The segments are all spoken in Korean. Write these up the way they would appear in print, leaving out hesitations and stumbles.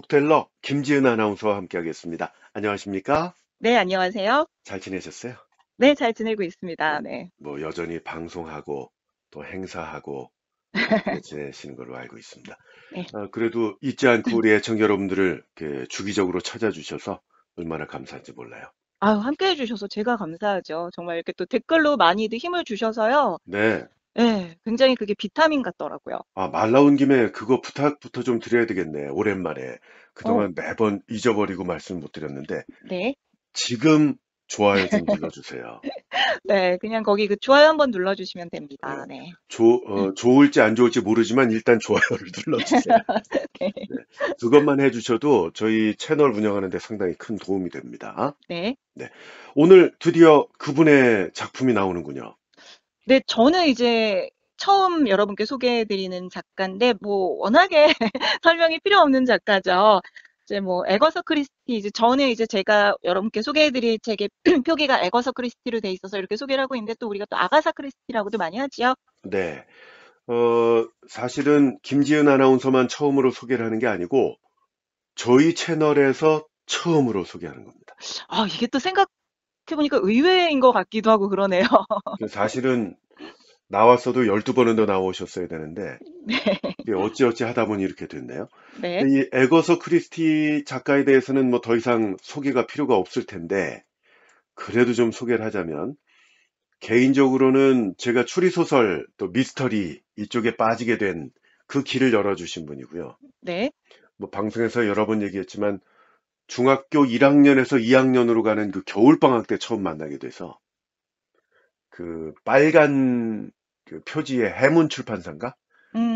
북텔러 김지은 아나운서와 함께하겠습니다. 안녕하십니까? 네, 안녕하세요. 잘 지내셨어요? 네, 잘 지내고 네. 있습니다. 네. 뭐 여전히 방송하고 또 행사하고 바쁘게 지내시는 걸로 알고 있습니다. 네. 그래도 잊지 않고 우리 애청자 여러분들을 이렇게 주기적으로 찾아주셔서 얼마나 감사한지 몰라요. 아유, 함께 해주셔서 제가 감사하죠. 정말 이렇게 또 댓글로 많이들 힘을 주셔서요. 네. 네, 굉장히 그게 비타민 같더라고요. 말 나온 김에 그거 부탁부터 좀 드려야 되겠네. 오랜만에. 어, 그동안 매번 잊어버리고 말씀 못 드렸는데 네. 지금 좋아요 좀 눌러주세요. 네, 그냥 거기 그 좋아요 한번 눌러주시면 어, 됩니다. 네. 좋을지 안 좋을지 모르지만 일단 좋아요를 눌러주세요. 네. 네, 그것만 해주셔도 저희 채널 운영하는 데 상당히 큰 도움이 됩니다. 네. 네, 오늘 드디어 그분의 작품이 나오는군요. 네, 저는 이제 처음 여러분께 소개해드리는 작가인데, 뭐, 워낙에 설명이 필요 없는 작가죠. 이제 뭐, 에거서 크리스티, 이제 저는 이제 제가 여러분께 소개해드릴 책의 표기가 에거서 크리스티로 돼 있어서 이렇게 소개를 하고 있는데, 또 우리가 또 아가사 크리스티라고도 많이 하지요. 네, 사실은 김지은 아나운서만 처음으로 소개를 하는 게 아니고 저희 채널에서 처음으로 소개하는 겁니다. 아, 이게 또 생각해보니까 의외인 것 같기도 하고 그러네요. 사실은 나왔어도 12번은 더 나오셨어야 되는데 이게 어찌어찌 하다 보니 이렇게 됐네요. 네. 근데 이 에거서 크리스티 작가에 대해서는 뭐 더 이상 소개가 필요가 없을 텐데 그래도 좀 소개를 하자면 개인적으로는 제가 추리소설 또 미스터리 이쪽에 빠지게 된 그 길을 열어주신 분이고요. 네. 뭐 방송에서 여러 번 얘기했지만 중학교 1학년에서 2학년으로 가는 그 겨울방학 때 처음 만나게 돼서 그 빨간 그 표지의 해문 출판사인가?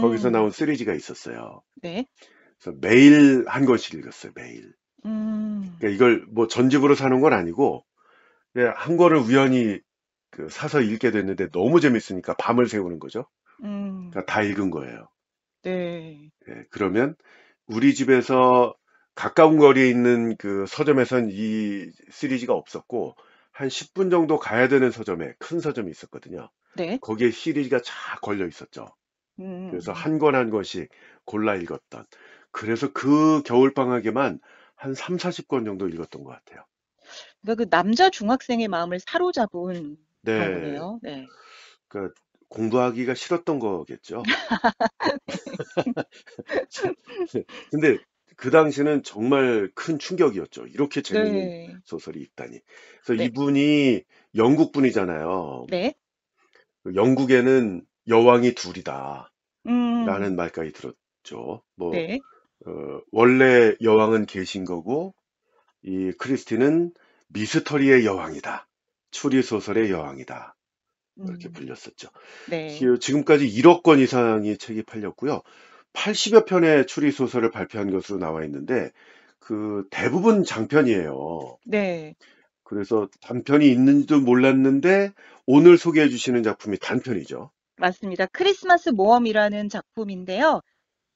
거기서 음, 나온 시리즈가 있었어요. 네. 그래서 매일 한 권씩 읽었어요, 매일. 음, 그러니까 이걸 뭐 전집으로 사는 건 아니고 그냥 한 권을 우연히 그 사서 읽게 됐는데 너무 재밌으니까 밤을 새우는 거죠. 음, 그러니까 다 읽은 거예요. 네. 예, 그러면 우리 집에서 가까운 거리에 있는 그 서점에선 이 시리즈가 없었고 한 10분 정도 가야 되는 서점에 큰 서점이 있었거든요. 네. 거기에 시리즈가 쫙 걸려 있었죠. 그래서 음. 한 권 한 권씩 골라 읽었던. 그래서 그 겨울방학에만 한 3, 40권 정도 읽었던 것 같아요. 그러니까 그 남자 중학생의 마음을 사로잡은 그런 네, 거네요. 네. 그러니까 공부하기가 싫었던 거겠죠. 근데 그 당시는 정말 큰 충격이었죠. 이렇게 재밌는 네. 소설이 있다니. 그래서 네. 이분이 영국 분이잖아요. 네. 그 영국에는 여왕이 둘이다. 라는 음. 말까지 들었죠. 뭐, 네. 원래 여왕은 계신 거고, 이 크리스티는 미스터리의 여왕이다. 추리소설의 여왕이다. 이렇게 음. 불렸었죠. 네. 지금까지 1억 권 이상이 책이 팔렸고요. 80여 편의 추리소설을 발표한 것으로 나와 있는데, 그 대부분 장편이에요. 네. 그래서 단편이 있는지도 몰랐는데, 오늘 소개해 주시는 작품이 단편이죠. 맞습니다. 크리스마스 모험이라는 작품인데요.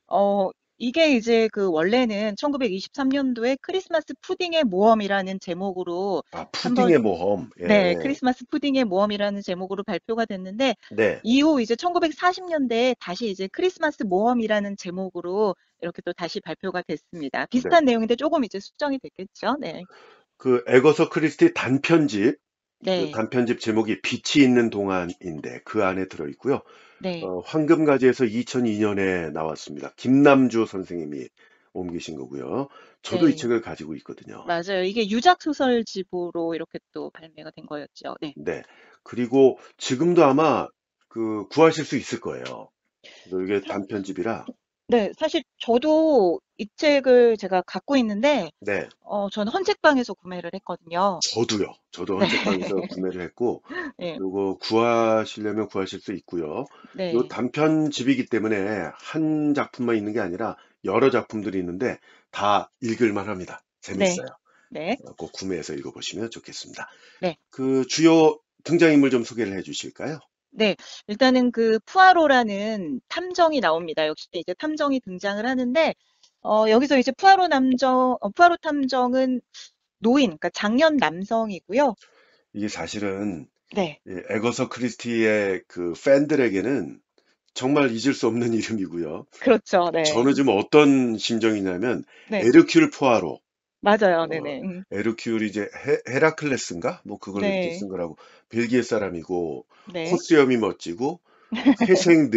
어, 이게 이제 그 원래는 1923년도에 크리스마스 푸딩의 모험이라는 제목으로 한번 푸딩의 모험. 네, 예. 크리스마스 푸딩의 모험이라는 제목으로 발표가 됐는데 네. 이후 이제 1940년대에 다시 이제 크리스마스 모험이라는 제목으로 이렇게 또 다시 발표가 됐습니다. 네. 비슷한 내용인데 조금 이제 수정이 됐겠죠? 네. 그 에거서 크리스티 단편집, 그 네. 단편집 제목이 빛이 있는 동안인데 그 안에 들어 있고요. 네. 황금가지에서 2002년에 나왔습니다. 김남주 선생님이 옮기신 거고요. 저도 이 네. 책을 가지고 있거든요. 맞아요. 이게 유작 소설집으로 이렇게 또 발매가 된 거였죠. 네. 네. 그리고 지금도 아마 그 구하실 수 있을 거예요. 이게 사- 단편집이라. 네, 사실 저도 이 책을 제가 갖고 있는데 네. 저는 헌책방에서 구매를 했거든요. 저도요. 저도 네. 헌책방에서 구매를 했고, 네. 요거 구하시려면 구하실 수 있고요. 요 네. 단편집이기 때문에 한 작품만 있는 게 아니라 여러 작품들이 있는데 다 읽을만 합니다. 네. 재밌어요. 네. 꼭 구매해서 읽어보시면 좋겠습니다. 네. 그 주요 등장인물 좀 소개를 해 주실까요? 네, 일단은 그 푸아로라는 탐정이 나옵니다. 역시 이제 탐정이 등장을 하는데, 여기서 이제 푸아로 탐정은 노인, 그러니까 장년 남성이고요. 이게 사실은 네, 이 에거서 크리스티의 그 팬들에게는 정말 잊을 수 없는 이름이고요. 그렇죠. 네. 저는 좀 어떤 심정이냐면 네. 에르큘 포아로, 맞아요. 어, 네네. 에르큘이 이제 헤라클레스인가? 뭐 그걸로 이렇게 네. 쓴 거라고. 벨기에 사람이고 네. 코스염이 멋지고 회생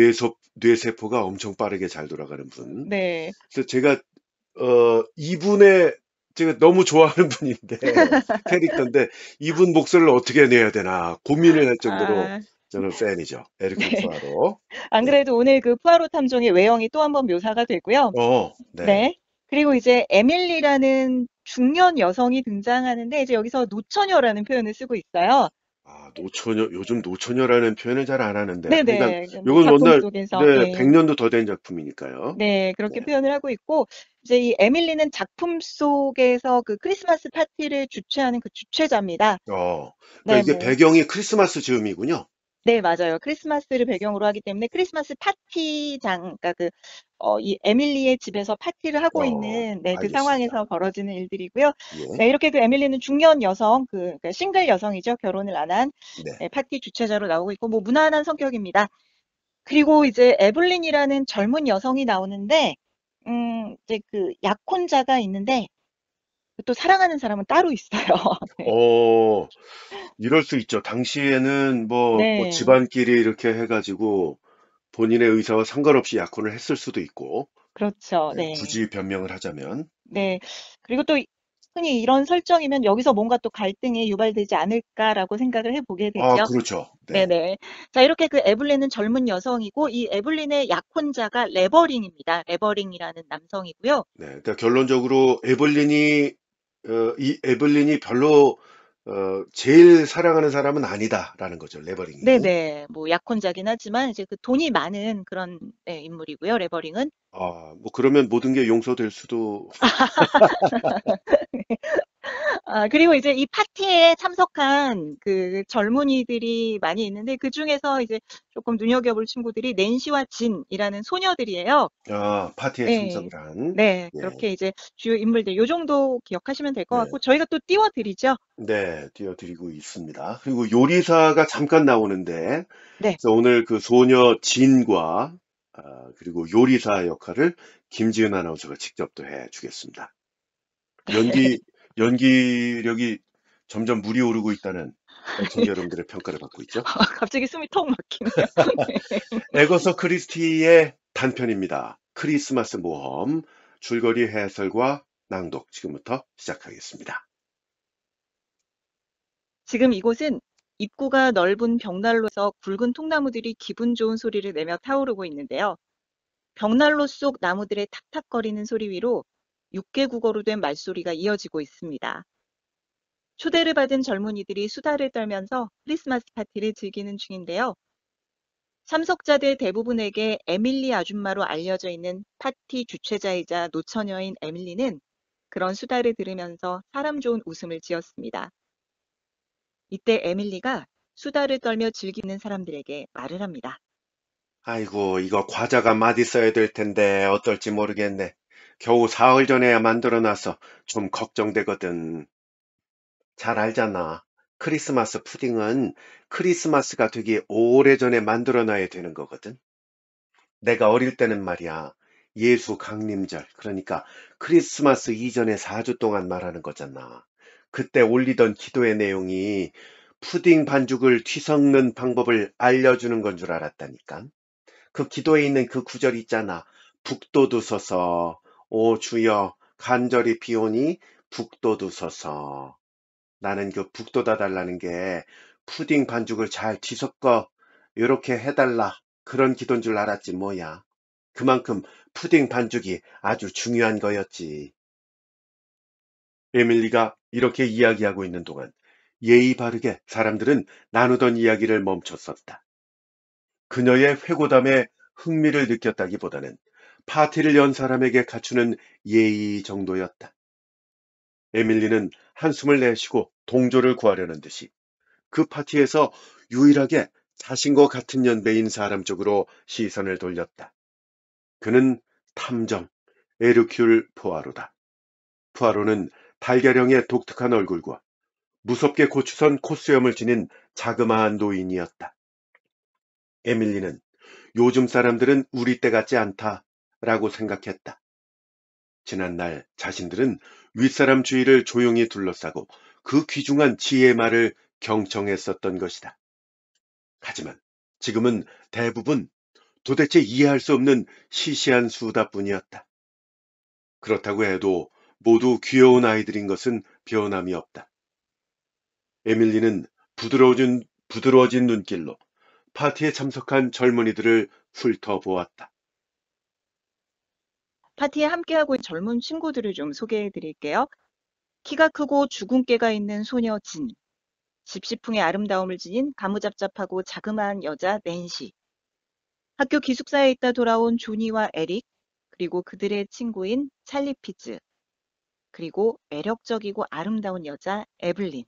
뇌세포가 엄청 빠르게 잘 돌아가는 분. 네. 그래서 제가 이분의 제가 너무 좋아하는 분인데 캐릭터인데 이분 목소리를 어떻게 내야 되나 고민을 할 정도로 아, 저는 팬이죠. 에르큘 네. 포아로. 안 네. 그래도 오늘 그 푸아로 탐정의 외형이 또 한 번 묘사가 되고요. 네. 네. 그리고 이제 에밀리라는 중년 여성이 등장하는데 이제 여기서 노처녀라는 표현을 쓰고 있어요. 아, 노처녀, 요즘 노처녀라는 표현을 잘 안 하는데 하여간 네네. 뭐 요건 작품 원날 속에서, 네, 예. 100년도 더 된 작품이니까요. 네, 네. 그렇게 표현을 하고 있고, 이제 이 에밀리는 작품 속에서 그 크리스마스 파티를 주최하는 그 주최자입니다. 그러니까 네, 이게 뭐, 배경이 크리스마스 즈음이군요. 네, 맞아요. 크리스마스를 배경으로 하기 때문에 크리스마스 파티장, 그러니까 이 에밀리의 집에서 파티를 하고 있는, 네, 그 알겠습니다. 상황에서 벌어지는 일들이고요. 예. 네, 이렇게 그 에밀리는 중년 여성, 그러니까 싱글 여성이죠. 결혼을 안 한, 네. 네, 파티 주최자로 나오고 있고, 뭐, 무난한 성격입니다. 그리고 이제 에블린이라는 젊은 여성이 나오는데, 이제 그 약혼자가 있는데, 또 사랑하는 사람은 따로 있어요. 네. 어, 이럴 수 있죠. 당시에는 뭐 네, 집안끼리 이렇게 해가지고 본인의 의사와 상관없이 약혼을 했을 수도 있고, 그렇죠. 네, 네. 굳이 변명을 하자면, 네. 그리고 또 흔히 이런 설정이면 여기서 뭔가 또 갈등이 유발되지 않을까라고 생각을 해보게 아, 되죠. 그렇죠. 네. 네네. 자, 이렇게 그 에블린은 젊은 여성이고, 이 에블린의 약혼자가 레버링입니다. 레버링이라는 남성이고요. 네. 그러니까 결론적으로 이 에블린이 별로, 제일 사랑하는 사람은 아니다라는 거죠. 레버링이. 네네. 뭐 약혼자긴 하지만 이제 그 돈이 많은 그런 네, 인물이고요. 레버링은. 뭐 그러면 모든 게 용서될 수도, 아, 그리고 이제 이 파티에 참석한 그 젊은이들이 많이 있는데 그 중에서 이제 조금 눈여겨볼 친구들이 낸시와 진이라는 소녀들이에요. 파티에 네. 참석을 한, 네. 예. 그렇게 이제 주요 인물들 요 정도 기억하시면 될 것 네. 같고 저희가 또 띄워드리죠. 네, 띄워드리고 있습니다. 그리고 요리사가 잠깐 나오는데, 네. 그래서 오늘 그 소녀 진과, 그리고 요리사 역할을 김지은 아나운서가 직접 또 해주겠습니다. 연기, 연기력이 점점 물이 오르고 있다는 애청자 여러분들의 평가를 받고 있죠. 갑자기 숨이 턱 막히네요. 에거서 크리스티의 단편입니다. 크리스마스 모험, 줄거리 해설과 낭독 지금부터 시작하겠습니다. 지금 이곳은 입구가 넓은 벽난로에서 굵은 통나무들이 기분 좋은 소리를 내며 타오르고 있는데요. 벽난로 속 나무들의 탁탁거리는 소리 위로 육개국어로 된 말소리가 이어지고 있습니다. 초대를 받은 젊은이들이 수다를 떨면서 크리스마스 파티를 즐기는 중인데요. 참석자들 대부분에게 에밀리 아줌마로 알려져 있는 파티 주최자이자 노처녀인 에밀리는 그런 수다를 들으면서 사람 좋은 웃음을 지었습니다. 이때 에밀리가 수다를 떨며 즐기는 사람들에게 말을 합니다. 아이고, 이거 과자가 맛있어야 될 텐데 어떨지 모르겠네. 겨우 사흘 전에야 만들어 놔서 좀 걱정되거든. 잘 알잖아. 크리스마스 푸딩은 크리스마스가 되기 오래전에 만들어 놔야 되는 거거든. 내가 어릴 때는 말이야. 예수 강림절, 그러니까 크리스마스 이전에 4주 동안 말하는 거잖아. 그때 올리던 기도의 내용이 푸딩 반죽을 뒤섞는 방법을 알려주는 건 줄 알았다니까. 그 기도에 있는 그 구절 있잖아. 북돋우소서, 오 주여, 간절히 비오니 북돋우소서. 나는 그 북돋아 달라는 게 푸딩 반죽을 잘 뒤섞어 이렇게 해달라. 그런 기도인 줄 알았지 뭐야. 그만큼 푸딩 반죽이 아주 중요한 거였지. 에밀리가 이렇게 이야기하고 있는 동안 예의 바르게 사람들은 나누던 이야기를 멈췄었다. 그녀의 회고담에 흥미를 느꼈다기보다는 파티를 연 사람에게 갖추는 예의 정도였다. 에밀리는 한숨을 내쉬고 동조를 구하려는 듯이 그 파티에서 유일하게 자신과 같은 연배인 사람 쪽으로 시선을 돌렸다. 그는 탐정 에르큘 포아로다. 푸아로는 달걀형의 독특한 얼굴과 무섭게 고추선 콧수염을 지닌 자그마한 노인이었다. 에밀리는 요즘 사람들은 우리 때 같지 않다라고 생각했다. 지난날 자신들은 윗사람 주위를 조용히 둘러싸고 그 귀중한 지혜의 말을 경청했었던 것이다. 하지만 지금은 대부분 도대체 이해할 수 없는 시시한 수다뿐이었다. 그렇다고 해도 모두 귀여운 아이들인 것은 변함이 없다. 에밀리는 부드러워진 눈길로 파티에 참석한 젊은이들을 훑어보았다. 파티에 함께하고 있는 젊은 친구들을 좀 소개해 드릴게요. 키가 크고 주근깨가 있는 소녀 진, 집시풍의 아름다움을 지닌 가무잡잡하고 자그마한 여자 낸시, 학교 기숙사에 있다 돌아온 조니와 에릭, 그리고 그들의 친구인 찰리 피즈, 그리고 매력적이고 아름다운 여자 에블린.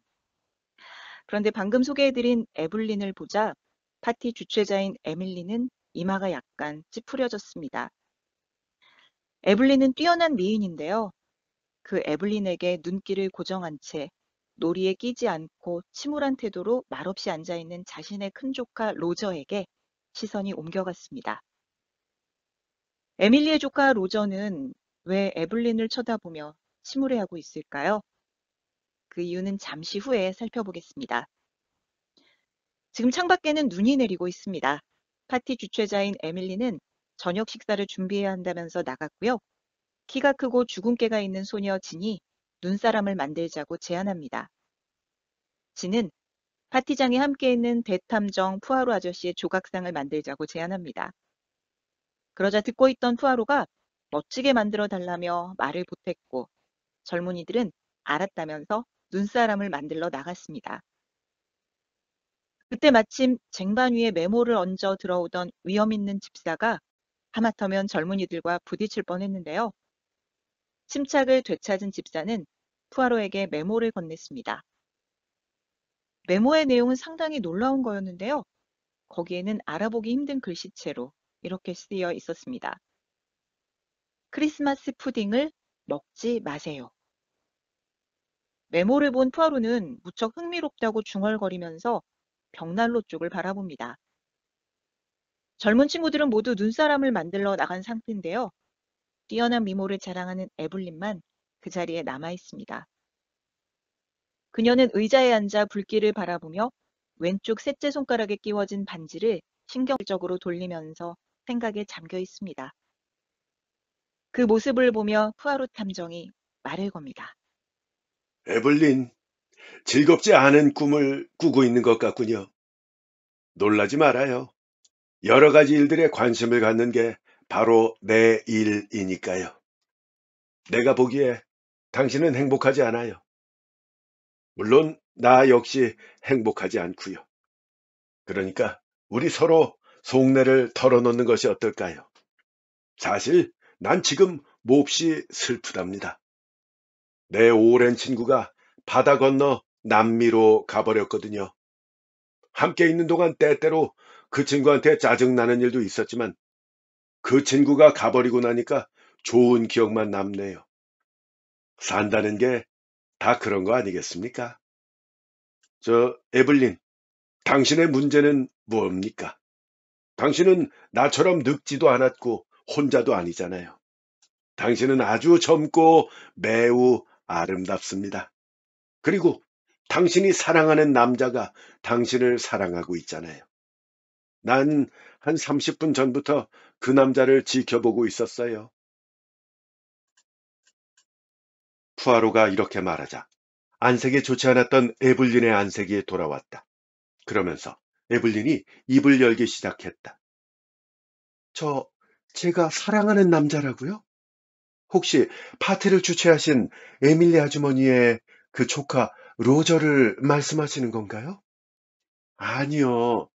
그런데 방금 소개해드린 에블린을 보자 파티 주최자인 에밀리는 이마가 약간 찌푸려졌습니다. 에블린은 뛰어난 미인인데요. 그 에블린에게 눈길을 고정한 채 놀이에 끼지 않고 침울한 태도로 말없이 앉아있는 자신의 큰 조카 로저에게 시선이 옮겨갔습니다. 에밀리의 조카 로저는 왜 에블린을 쳐다보며 침울해하고 있을까요? 그 이유는 잠시 후에 살펴보겠습니다. 지금 창밖에는 눈이 내리고 있습니다. 파티 주최자인 에밀리는 저녁 식사를 준비해야 한다면서 나갔고요. 키가 크고 주근깨가 있는 소녀 진이 눈사람을 만들자고 제안합니다. 진은 파티장에 함께 있는 대탐정 푸아로 아저씨의 조각상을 만들자고 제안합니다. 그러자 듣고 있던 푸아로가 멋지게 만들어 달라며 말을 보탰고 젊은이들은 알았다면서 눈사람을 만들러 나갔습니다. 그때 마침 쟁반 위에 메모를 얹어 들어오던 위험 있는 집사가 하마터면 젊은이들과 부딪힐 뻔했는데요. 침착을 되찾은 집사는 푸아로에게 메모를 건넸습니다. 메모의 내용은 상당히 놀라운 거였는데요. 거기에는 알아보기 힘든 글씨체로 이렇게 쓰여 있었습니다. 크리스마스 푸딩을 먹지 마세요. 메모를 본 푸아로는 무척 흥미롭다고 중얼거리면서 벽난로 쪽을 바라봅니다. 젊은 친구들은 모두 눈사람을 만들러 나간 상태인데요. 뛰어난 미모를 자랑하는 에블린만 그 자리에 남아 있습니다. 그녀는 의자에 앉아 불길을 바라보며 왼쪽 셋째 손가락에 끼워진 반지를 신경적으로 돌리면서 생각에 잠겨 있습니다. 그 모습을 보며 푸아로 탐정이 말을 겁니다. 에블린, 즐겁지 않은 꿈을 꾸고 있는 것 같군요. 놀라지 말아요. 여러 가지 일들에 관심을 갖는 게 바로 내 일이니까요. 내가 보기에 당신은 행복하지 않아요. 물론 나 역시 행복하지 않고요. 그러니까 우리 서로 속내를 털어놓는 것이 어떨까요? 사실 난 지금 몹시 슬프답니다. 내 오랜 친구가 바다 건너 남미로 가버렸거든요. 함께 있는 동안 때때로 그 친구한테 짜증나는 일도 있었지만 그 친구가 가버리고 나니까 좋은 기억만 남네요. 산다는 게 다 그런 거 아니겠습니까? 에블린, 당신의 문제는 뭡니까? 당신은 나처럼 늙지도 않았고 혼자도 아니잖아요. 당신은 아주 젊고 매우 아름답습니다. 그리고 당신이 사랑하는 남자가 당신을 사랑하고 있잖아요. 난 한 30분 전부터 그 남자를 지켜보고 있었어요. 푸아로가 이렇게 말하자 안색이 좋지 않았던 에블린의 안색이 돌아왔다. 그러면서 에블린이 입을 열기 시작했다. 저, 제가 사랑하는 남자라고요? 혹시 파티를 주최하신 에밀리 아주머니의 그 조카 로저를 말씀하시는 건가요? 아니요.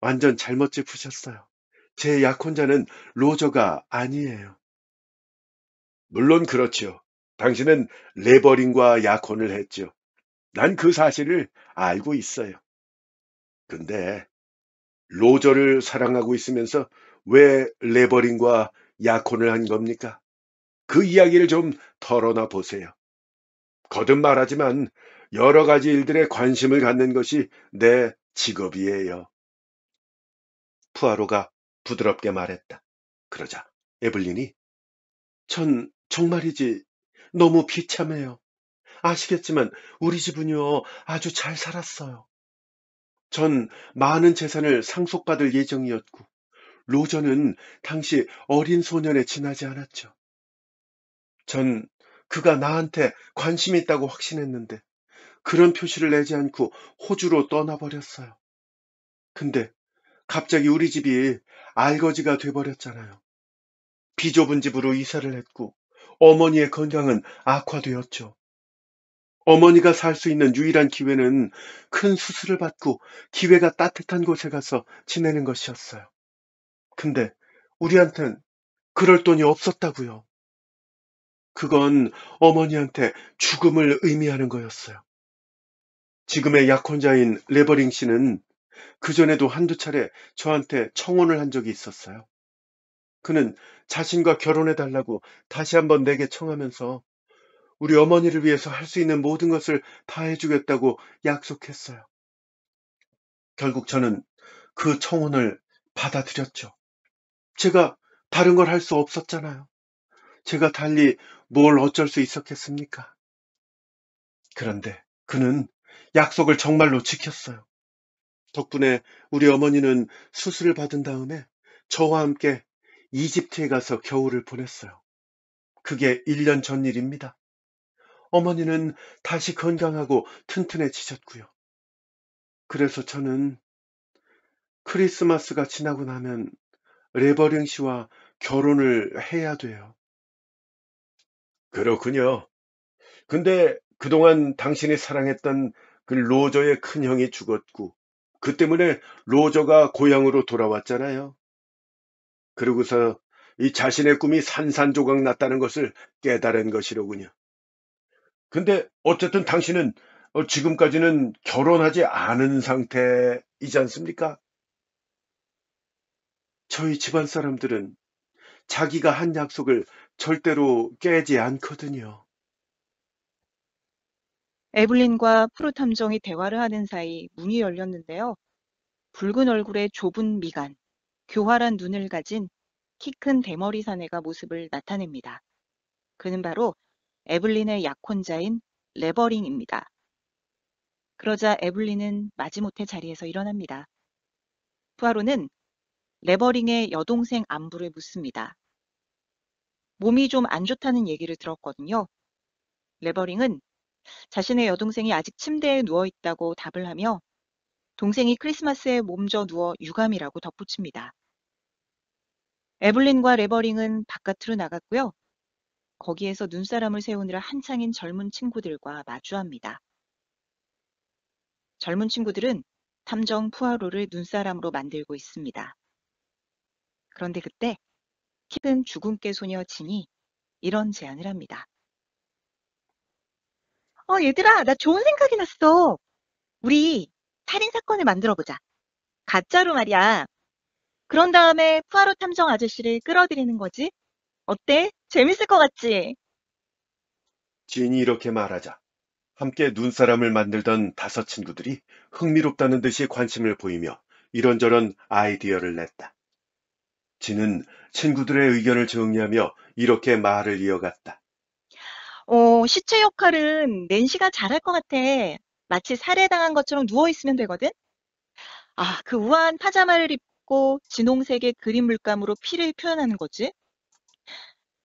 완전 잘못 짚으셨어요. 제 약혼자는 로저가 아니에요. 물론 그렇죠. 당신은 레버링과 약혼을 했죠. 난 그 사실을 알고 있어요. 근데 로저를 사랑하고 있으면서 왜 레버링과 약혼을 한 겁니까? 그 이야기를 좀 털어놔 보세요. 거듭 말하지만 여러 가지 일들에 관심을 갖는 것이 내 직업이에요. 푸아로가 부드럽게 말했다. 그러자 에블린이 전 정말이지 너무 비참해요. 아시겠지만 우리 집은요 아주 잘 살았어요. 전 많은 재산을 상속받을 예정이었고 로저는 당시 어린 소년에 지나지 않았죠. 전 그가 나한테 관심 있다고 확신했는데 그런 표시를 내지 않고 호주로 떠나버렸어요. 근데 갑자기 우리 집이 알거지가 돼버렸잖아요. 비좁은 집으로 이사를 했고 어머니의 건강은 악화되었죠. 어머니가 살 수 있는 유일한 기회는 큰 수술을 받고 기회가 따뜻한 곳에 가서 지내는 것이었어요. 근데 우리한텐 그럴 돈이 없었다고요. 그건 어머니한테 죽음을 의미하는 거였어요. 지금의 약혼자인 레버링 씨는 그전에도 한두 차례 저한테 청혼을 한 적이 있었어요. 그는 자신과 결혼해달라고 다시 한번 내게 청하면서 우리 어머니를 위해서 할 수 있는 모든 것을 다 해주겠다고 약속했어요. 결국 저는 그 청혼을 받아들였죠. 제가 다른 걸 할 수 없었잖아요. 제가 달리 뭘 어쩔 수 있었겠습니까? 그런데 그는 약속을 정말로 지켰어요. 덕분에 우리 어머니는 수술을 받은 다음에 저와 함께 이집트에 가서 겨울을 보냈어요. 그게 1년 전 일입니다. 어머니는 다시 건강하고 튼튼해지셨고요. 그래서 저는 크리스마스가 지나고 나면 레버링 씨와 결혼을 해야 돼요. 그렇군요. 근데 그동안 당신이 사랑했던 그 로저의 큰형이 죽었고, 그 때문에 로저가 고향으로 돌아왔잖아요. 그러고서 이 자신의 꿈이 산산조각 났다는 것을 깨달은 것이로군요. 근데 어쨌든 당신은 지금까지는 결혼하지 않은 상태이지 않습니까? 저희 집안 사람들은 자기가 한 약속을 절대로 깨지 않거든요. 에블린과 프로 탐정이 대화를 하는 사이 문이 열렸는데요. 붉은 얼굴에 좁은 미간, 교활한 눈을 가진 키 큰 대머리 사내가 모습을 나타냅니다. 그는 바로 에블린의 약혼자인 레버링입니다. 그러자 에블린은 마지못해 자리에서 일어납니다. 푸아로는 레버링의 여동생 안부를 묻습니다. 몸이 좀 안 좋다는 얘기를 들었거든요. 레버링은 자신의 여동생이 아직 침대에 누워 있다고 답을 하며 동생이 크리스마스에 몸져 누워 유감이라고 덧붙입니다. 에블린과 레버링은 바깥으로 나갔고요. 거기에서 눈사람을 세우느라 한창인 젊은 친구들과 마주합니다. 젊은 친구들은 탐정 푸아로를 눈사람으로 만들고 있습니다. 그런데 그때 키 큰 주근깨 소녀 진이 이런 제안을 합니다. 얘들아, 나 좋은 생각이 났어. 우리 살인 사건을 만들어 보자. 가짜로 말이야. 그런 다음에 푸아로 탐정 아저씨를 끌어들이는 거지. 어때? 재밌을 것 같지? 진이 이렇게 말하자 함께 눈사람을 만들던 다섯 친구들이 흥미롭다는 듯이 관심을 보이며 이런저런 아이디어를 냈다. 진은 친구들의 의견을 정리하며 이렇게 말을 이어갔다. 시체 역할은 낸시가 잘할 것 같아. 마치 살해당한 것처럼 누워있으면 되거든? 그 우아한 파자마를 입고 진홍색의 그림 물감으로 피를 표현하는 거지.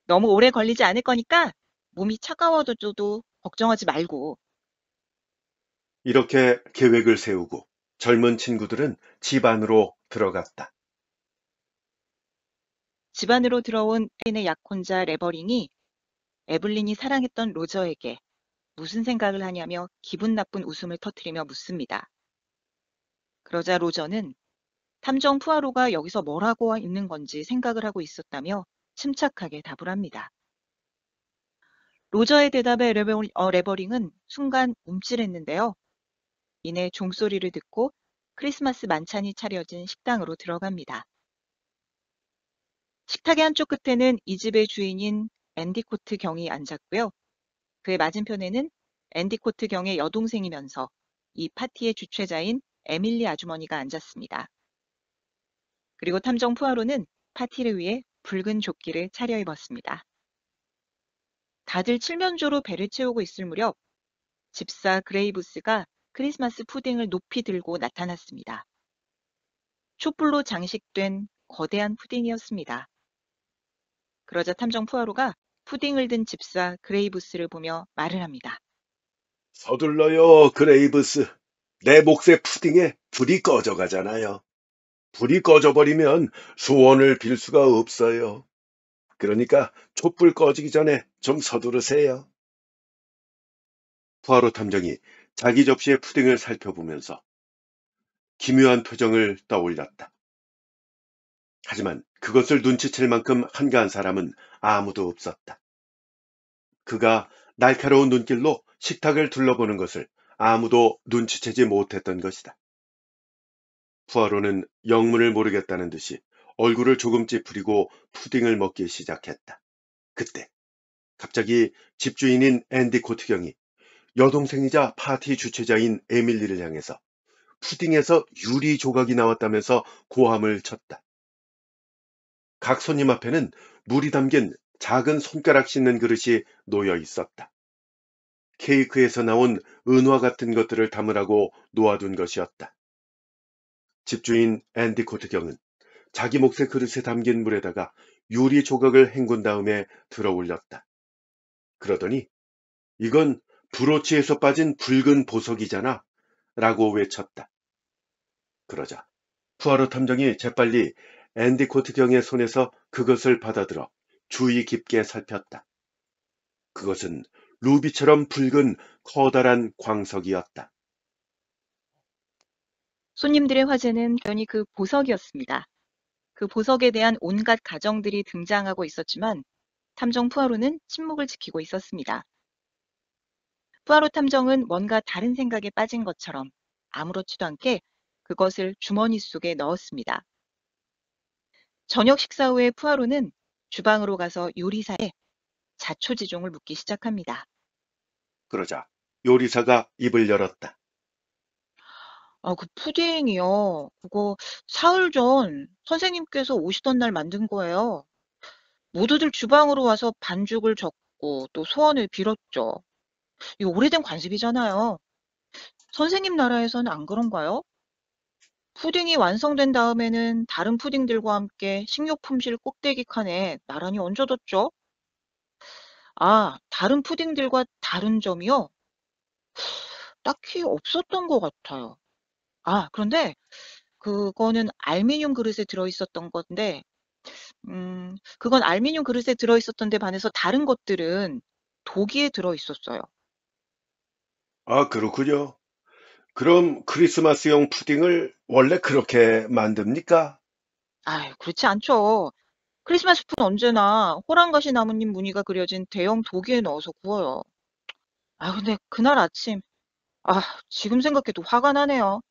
너무 오래 걸리지 않을 거니까 몸이 차가워져도 걱정하지 말고. 이렇게 계획을 세우고 젊은 친구들은 집 안으로 들어갔다. 집 안으로 들어온 에블린의 약혼자 레버링이 에블린이 사랑했던 로저에게 무슨 생각을 하냐며 기분 나쁜 웃음을 터뜨리며 묻습니다. 그러자 로저는 탐정 푸아로가 여기서 뭘 하고 있는 건지 생각을 하고 있었다며 침착하게 답을 합니다. 로저의 대답에 레버링은 순간 움찔했는데요. 이내 종소리를 듣고 크리스마스 만찬이 차려진 식당으로 들어갑니다. 식탁의 한쪽 끝에는 이 집의 주인인 앤디코트 경이 앉았고요. 그의 맞은편에는 앤디코트 경의 여동생이면서 이 파티의 주최자인 에밀리 아주머니가 앉았습니다. 그리고 탐정 푸아로는 파티를 위해 붉은 조끼를 차려입었습니다. 다들 칠면조로 배를 채우고 있을 무렵 집사 그레이브스가 크리스마스 푸딩을 높이 들고 나타났습니다. 촛불로 장식된 거대한 푸딩이었습니다. 그러자 탐정 푸아로가 푸딩을 든 집사 그레이브스를 보며 말을 합니다. 서둘러요, 그레이브스. 내 몫의 푸딩에 불이 꺼져가잖아요. 불이 꺼져버리면 소원을 빌 수가 없어요. 그러니까 촛불 꺼지기 전에 좀 서두르세요. 푸아로 탐정이 자기 접시의 푸딩을 살펴보면서 기묘한 표정을 떠올렸다. 하지만 그것을 눈치챌 만큼 한가한 사람은 아무도 없었다. 그가 날카로운 눈길로 식탁을 둘러보는 것을 아무도 눈치채지 못했던 것이다. 푸아로는 영문을 모르겠다는 듯이 얼굴을 조금 찌푸리고 푸딩을 먹기 시작했다. 그때 갑자기 집주인인 앤디 코트경이 여동생이자 파티 주최자인 에밀리를 향해서 푸딩에서 유리 조각이 나왔다면서 고함을 쳤다. 각 손님 앞에는 물이 담긴 작은 손가락 씻는 그릇이 놓여 있었다. 케이크에서 나온 은화 같은 것들을 담으라고 놓아둔 것이었다. 집주인 앤디 코트경은 자기 몫의 그릇에 담긴 물에다가 유리 조각을 헹군 다음에 들어 올렸다. 그러더니 이건 브로치에서 빠진 붉은 보석이잖아 라고 외쳤다. 그러자 푸아로 탐정이 재빨리 앤디 코트경의 손에서 그것을 받아들어 주의 깊게 살폈다. 그것은 루비처럼 붉은 커다란 광석이었다. 손님들의 화제는 당연히 그 보석이었습니다. 그 보석에 대한 온갖 가정들이 등장하고 있었지만 탐정 푸아로는 침묵을 지키고 있었습니다. 푸아로 탐정은 뭔가 다른 생각에 빠진 것처럼 아무렇지도 않게 그것을 주머니 속에 넣었습니다. 저녁 식사 후에 푸아로는 주방으로 가서 요리사에 자초지종을 묻기 시작합니다. 그러자 요리사가 입을 열었다. 그 푸딩이요. 그거 사흘 전 선생님께서 오시던 날 만든 거예요. 모두들 주방으로 와서 반죽을 적고 또 소원을 빌었죠. 이거 오래된 관습이잖아요. 선생님 나라에서는 안 그런가요? 푸딩이 완성된 다음에는 다른 푸딩들과 함께 식료품실 꼭대기 칸에 나란히 얹어뒀죠. 다른 푸딩들과 다른 점이요? 딱히 없었던 것 같아요. 그런데 그거는 알미늄 그릇에 들어있었던 건데, 그건 알미늄 그릇에 들어있었던 데 반해서 다른 것들은 도기에 들어있었어요. 아, 그렇군요. 그럼 크리스마스용 푸딩을 원래 그렇게 만듭니까? 그렇지 않죠. 크리스마스 푸는 언제나 호랑가시 나뭇잎 무늬가 그려진 대형 도기에 넣어서 구워요. 근데 그날 아침, 지금 생각해도 화가 나네요.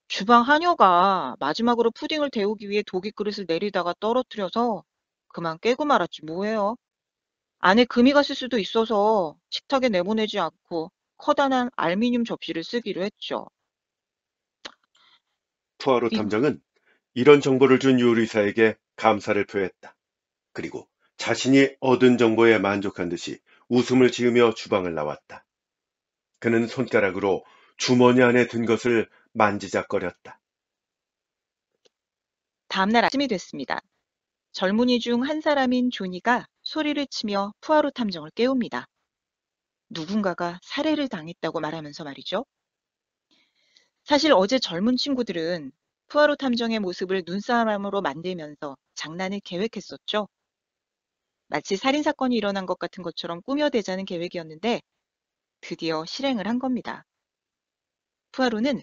주방 하녀가 마지막으로 푸딩을 데우기 위해 도기 그릇을 내리다가 떨어뜨려서 그만 깨고 말았지 뭐예요. 안에 금이 갔을 수도 있어서 식탁에 내보내지 않고 커다란 알미늄 접시를 쓰기로 했죠. 푸아로 이거, 탐정은 이런 정보를 준 요리사에게 감사를 표했다. 그리고 자신이 얻은 정보에 만족한 듯이 웃음을 지으며 주방을 나왔다. 그는 손가락으로 주머니 안에 든 것을 만지작거렸다. 다음날 아침이 됐습니다. 젊은이 중 한 사람인 조니가 소리를 치며 푸아로 탐정을 깨웁니다. 누군가가 살해를 당했다고 말하면서 말이죠. 사실 어제 젊은 친구들은 푸아로 탐정의 모습을 눈사람으로 만들면서 장난을 계획했었죠. 마치 살인사건이 일어난 것 같은 것처럼 꾸며대자는 계획이었는데 드디어 실행을 한 겁니다. 푸아로는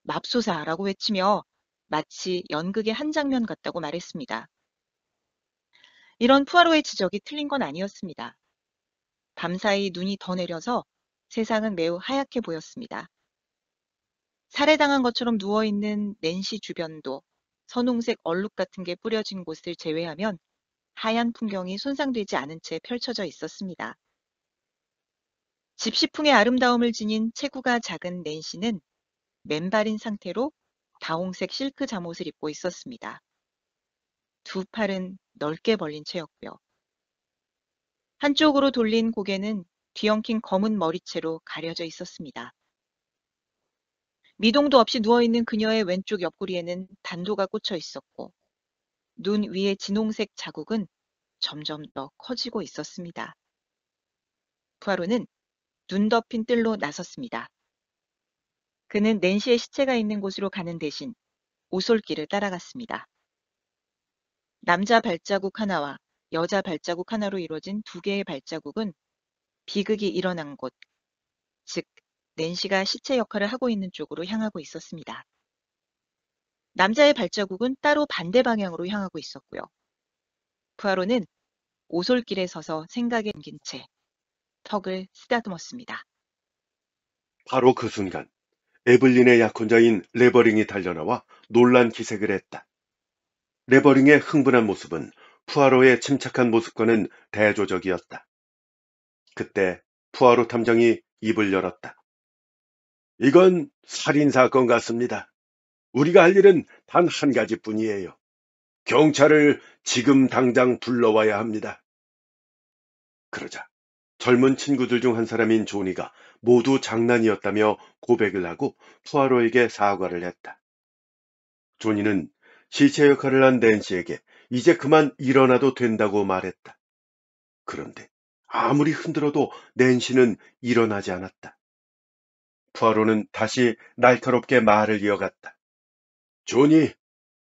맙소사라고 외치며 마치 연극의 한 장면 같다고 말했습니다. 이런 푸아로의 지적이 틀린 건 아니었습니다. 밤사이 눈이 더 내려서 세상은 매우 하얗게 보였습니다. 살해당한 것처럼 누워있는 낸시 주변도 선홍색 얼룩 같은 게 뿌려진 곳을 제외하면 하얀 풍경이 손상되지 않은 채 펼쳐져 있었습니다. 집시풍의 아름다움을 지닌 체구가 작은 낸시는 맨발인 상태로 다홍색 실크 잠옷을 입고 있었습니다. 두 팔은 넓게 벌린 채였고요. 한쪽으로 돌린 고개는 뒤엉킨 검은 머리채로 가려져 있었습니다. 미동도 없이 누워있는 그녀의 왼쪽 옆구리에는 단도가 꽂혀 있었고 눈 위의 진홍색 자국은 점점 더 커지고 있었습니다. 푸아로는 눈 덮인 뜰로 나섰습니다. 그는 낸시의 시체가 있는 곳으로 가는 대신 오솔길을 따라갔습니다. 남자 발자국 하나와 여자 발자국 하나로 이루어진 두 개의 발자국은 비극이 일어난 곳, 즉 낸시가 시체 역할을 하고 있는 쪽으로 향하고 있었습니다. 남자의 발자국은 따로 반대 방향으로 향하고 있었고요. 푸아로는 오솔길에 서서 생각에 잠긴 채 턱을 쓰다듬었습니다. 바로 그 순간 에블린의 약혼자인 레버링이 달려나와 놀란 기색을 했다. 레버링의 흥분한 모습은 푸아로의 침착한 모습과는 대조적이었다. 그때 푸아로 탐정이 입을 열었다. 이건 살인사건 같습니다. 우리가 할 일은 단 한 가지뿐이에요. 경찰을 지금 당장 불러와야 합니다. 그러자 젊은 친구들 중 한 사람인 조니가 모두 장난이었다며 고백을 하고 푸아로에게 사과를 했다. 조니는 시체 역할을 한 낸시에게 이제 그만 일어나도 된다고 말했다. 그런데 아무리 흔들어도 낸시는 일어나지 않았다. 푸아로는 다시 날카롭게 말을 이어갔다. 조니,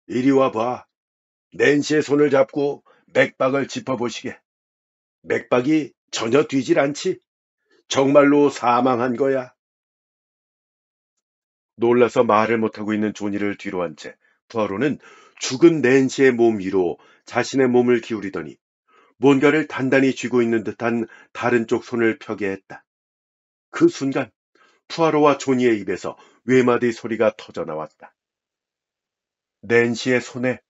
이리 와봐. 낸시의 손을 잡고 맥박을 짚어보시게. 맥박이 전혀 뛰질 않지? 정말로 사망한 거야. 놀라서 말을 못하고 있는 조니를 뒤로 한 채 푸아로는 죽은 낸시의 몸 위로 자신의 몸을 기울이더니 뭔가를 단단히 쥐고 있는 듯한 다른 쪽 손을 펴게 했다. 그 순간 푸아로와 조니의 입에서 외마디 소리가 터져 나왔다. 낸시의 손에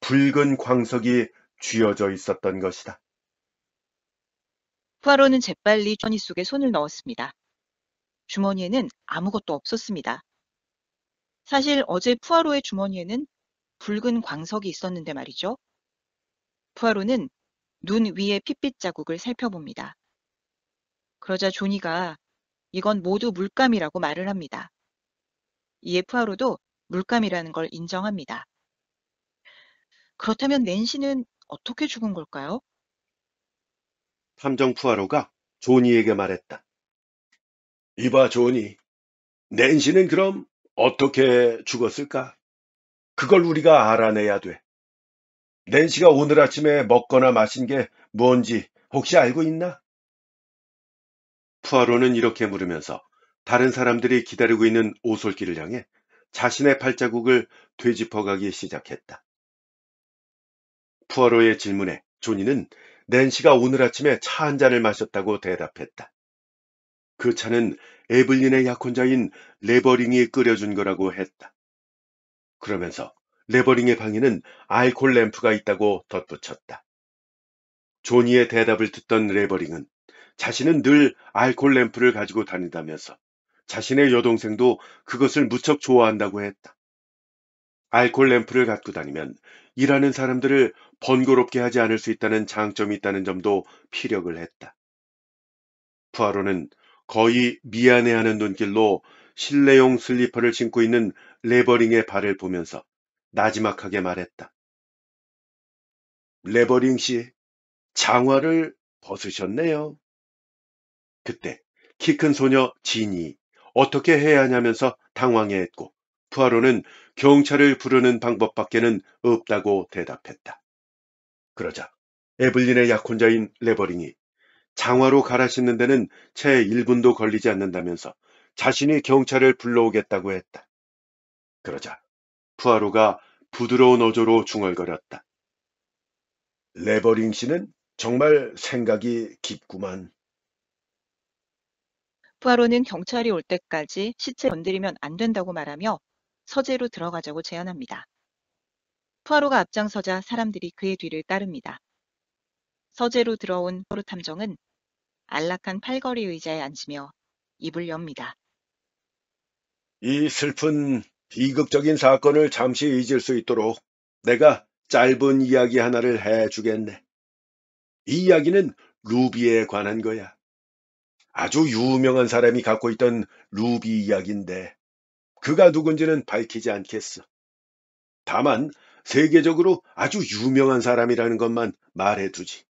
붉은 광석이 쥐어져 있었던 것이다. 푸아로는 재빨리 주머니 속에 손을 넣었습니다. 주머니에는 아무것도 없었습니다. 사실 어제 푸아로의 주머니에는 붉은 광석이 있었는데 말이죠. 푸아로는 눈 위의 핏빛 자국을 살펴봅니다. 그러자 조니가 이건 모두 물감이라고 말을 합니다. 이에 푸아로도 물감이라는 걸 인정합니다. 그렇다면 낸시는 어떻게 죽은 걸까요? 탐정 푸아로가 조니에게 말했다. 이봐 조니, 낸시는 그럼 어떻게 죽었을까? 그걸 우리가 알아내야 돼. 낸시가 오늘 아침에 먹거나 마신 게 뭔지 혹시 알고 있나? 푸아로는 이렇게 물으면서 다른 사람들이 기다리고 있는 오솔길을 향해 자신의 발자국을 되짚어가기 시작했다. 푸아로의 질문에 조니는 낸시가 오늘 아침에 차 한 잔을 마셨다고 대답했다. 그 차는 에블린의 약혼자인 레버링이 끓여준 거라고 했다. 그러면서 레버링의 방에는 알콜 램프가 있다고 덧붙였다. 조니의 대답을 듣던 레버링은 자신은 늘 알콜 램프를 가지고 다닌다면서 자신의 여동생도 그것을 무척 좋아한다고 했다. 알콜 램프를 갖고 다니면 일하는 사람들을 번거롭게 하지 않을 수 있다는 장점이 있다는 점도 피력을 했다. 푸아로는 거의 미안해하는 눈길로 실내용 슬리퍼를 신고 있는 레버링의 발을 보면서 나지막하게 말했다. 레버링 씨, 장화를 벗으셨네요. 그때 키 큰 소녀 진이 어떻게 해야 하냐면서 당황해했고 푸아로는 경찰을 부르는 방법밖에는 없다고 대답했다. 그러자 에블린의 약혼자인 레버링이 장화로 갈아 씻는 데는 채 1분도 걸리지 않는다면서 자신이 경찰을 불러오겠다고 했다. 그러자 푸아로가 부드러운 어조로 중얼거렸다. 레버링 씨는 정말 생각이 깊구만. 푸아로는 경찰이 올 때까지 시체 건드리면 안 된다고 말하며 서재로 들어가자고 제안합니다. 푸아로가 앞장서자 사람들이 그의 뒤를 따릅니다. 서재로 들어온 포르 탐정은 안락한 팔걸이 의자에 앉으며 입을 엽니다. 이 슬픈 비극적인 사건을 잠시 잊을 수 있도록 내가 짧은 이야기 하나를 해주겠네. 이 이야기는 루비에 관한 거야. 아주 유명한 사람이 갖고 있던 루비 이야기인데 그가 누군지는 밝히지 않겠어. 다만 세계적으로 아주 유명한 사람이라는 것만 말해두지.